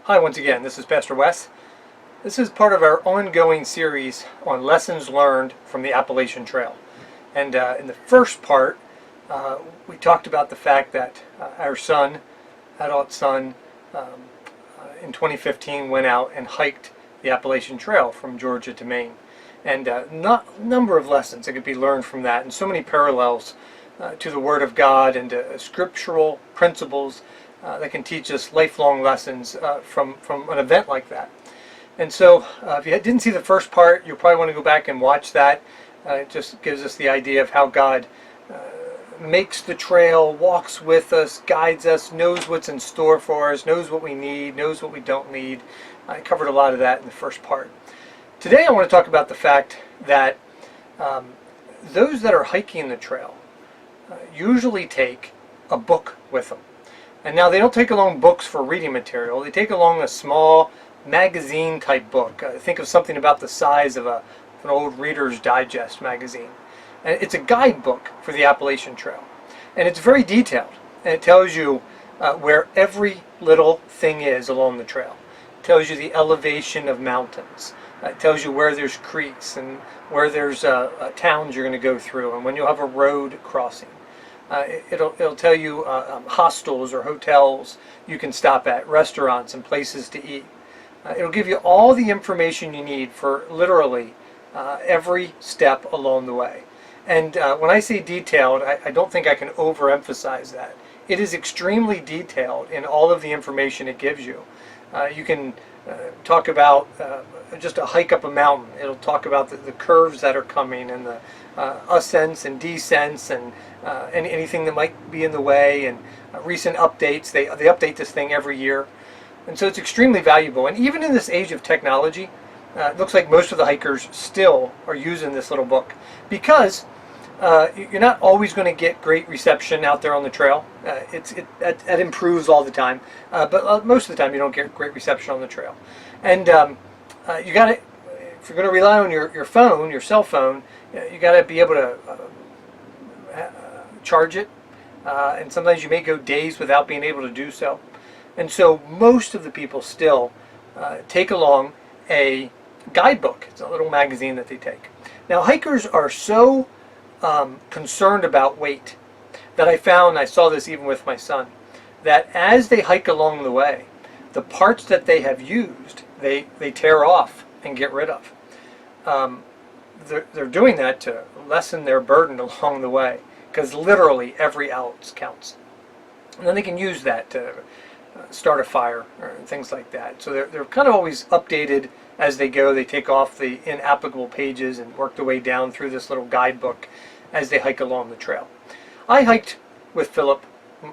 Hi once again, this is Pastor Wes. This is part of our ongoing series on lessons learned from the Appalachian Trail. And in the first part, we talked about the fact that our adult son, in 2015 went out and hiked the Appalachian Trail from Georgia to Maine. And a number of lessons that could be learned from that, and so many parallels to the Word of God and to scriptural principles that can teach us lifelong lessons from an event like that. And so if you didn't see the first part, you'll probably want to go back and watch that. It just gives us the idea of how God makes the trail, walks with us, guides us, knows what's in store for us, knows what we need, knows what we don't need. I covered a lot of that in the first part. Today I want to talk about the fact that those that are hiking the trail usually take a book with them. And now they don't take along books for reading material. They take along a small magazine type book. Think of something about the size of an old Reader's Digest magazine. And it's a guidebook for the Appalachian Trail. And it's very detailed. And it tells you where every little thing is along the trail. It tells you the elevation of mountains. It tells you where there's creeks and where there's towns you're going to go through and when you'll have a road crossing. It'll tell you hostels or hotels you can stop at, restaurants and places to eat. It'll give you all the information you need for literally every step along the way. And when I say detailed, I don't think I can overemphasize that. It is extremely detailed in all of the information it gives you. You can talk about just a hike up a mountain. It'll talk about the curves that are coming and the ascents and descents and anything that might be in the way and recent updates. They update this thing every year. And so it's extremely valuable. And even in this age of technology, it looks like most of the hikers still are using this little book because you're not always going to get great reception out there on the trail. It improves all the time, but most of the time you don't get great reception on the trail. And you got to, if you're going to rely on your phone, your cell phone, you got to be able to charge it. And sometimes you may go days without being able to do so. And so most of the people still take along a guidebook. It's a little magazine that they take. Now hikers are so concerned about weight that I saw this even with my son, that as they hike along the way, the parts that they have used, they tear off and get rid of. They're doing that to lessen their burden along the way, because literally every ounce counts. And then they can use that to start a fire or things like that. So they're kind of always updated as they go. They take off the inapplicable pages and work their way down through this little guidebook as they hike along the trail. I hiked with Philip,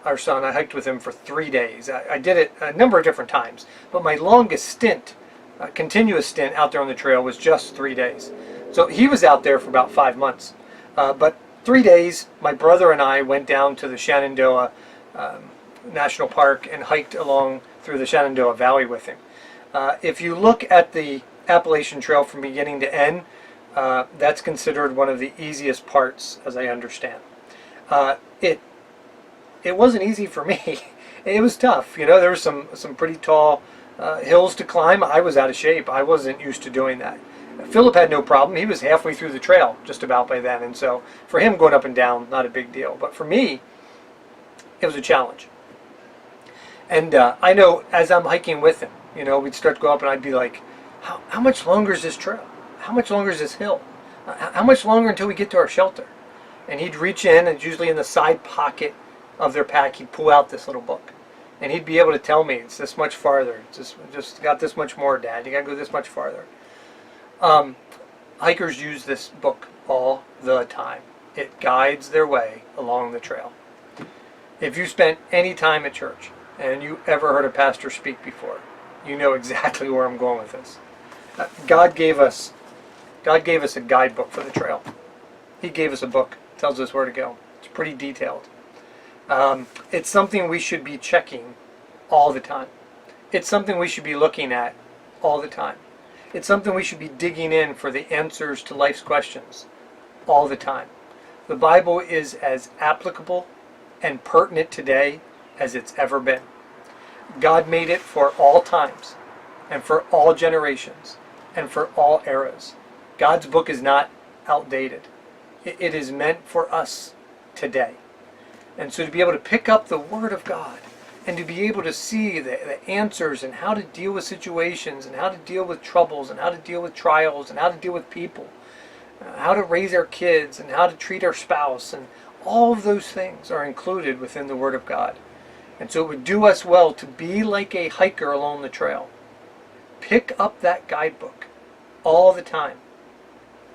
our son. I hiked with him for 3 days. I did it a number of different times, but my longest stint, continuous stint out there on the trail was just 3 days. So he was out there for about 5 months. But 3 days, my brother and I went down to the Shenandoah National Park and hiked along through the Shenandoah Valley with him. If you look at the Appalachian Trail from beginning to end, that's considered one of the easiest parts, as I understand. It wasn't easy for me. It was tough. You know, there were some pretty tall hills to climb. I was out of shape. I wasn't used to doing that. Philip had no problem. He was halfway through the trail just about by then, and so for him going up and down, not a big deal. But for me, it was a challenge. And I know as I'm hiking with him, you know, we'd start to go up and I'd be like, how much longer is this trail? How much longer is this hill? How much longer until we get to our shelter? And he'd reach in, and usually in the side pocket of their pack, he'd pull out this little book. And he'd be able to tell me, it's this much farther. It's just got this much more, Dad. You got to go this much farther. Hikers use this book all the time. It guides their way along the trail. If you spent any time at church and you ever heard a pastor speak before, you know exactly where I'm going with this. God gave us a guidebook for the trail. He gave us a book. Tells us where to go. It's pretty detailed. It's something we should be checking all the time. It's something we should be looking at all the time. It's something we should be digging in for the answers to life's questions all the time. The Bible is as applicable and pertinent today as it's ever been. God made it for all times and for all generations and for all eras. God's book is not outdated. It is meant for us today. And so to be able to pick up the Word of God and to be able to see the answers and how to deal with situations and how to deal with troubles and how to deal with trials and how to deal with people, how to raise our kids and how to treat our spouse, and all of those things are included within the Word of God. And so it would do us well to be like a hiker along the trail. Pick up that guidebook all the time.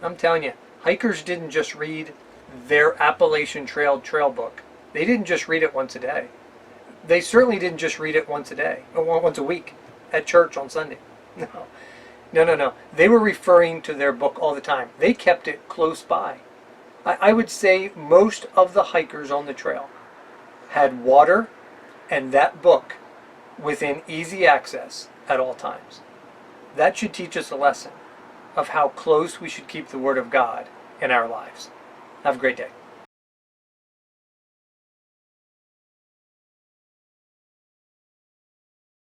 I'm telling you, hikers didn't just read their Appalachian Trail book. They didn't just read it once a day. They certainly didn't just read it once a day, or once a week at church on Sunday. No. They were referring to their book all the time. They kept it close by. I would say most of the hikers on the trail had water and that book within easy access at all times. That should teach us a lesson of how close we should keep the Word of God in our lives. Have a great day.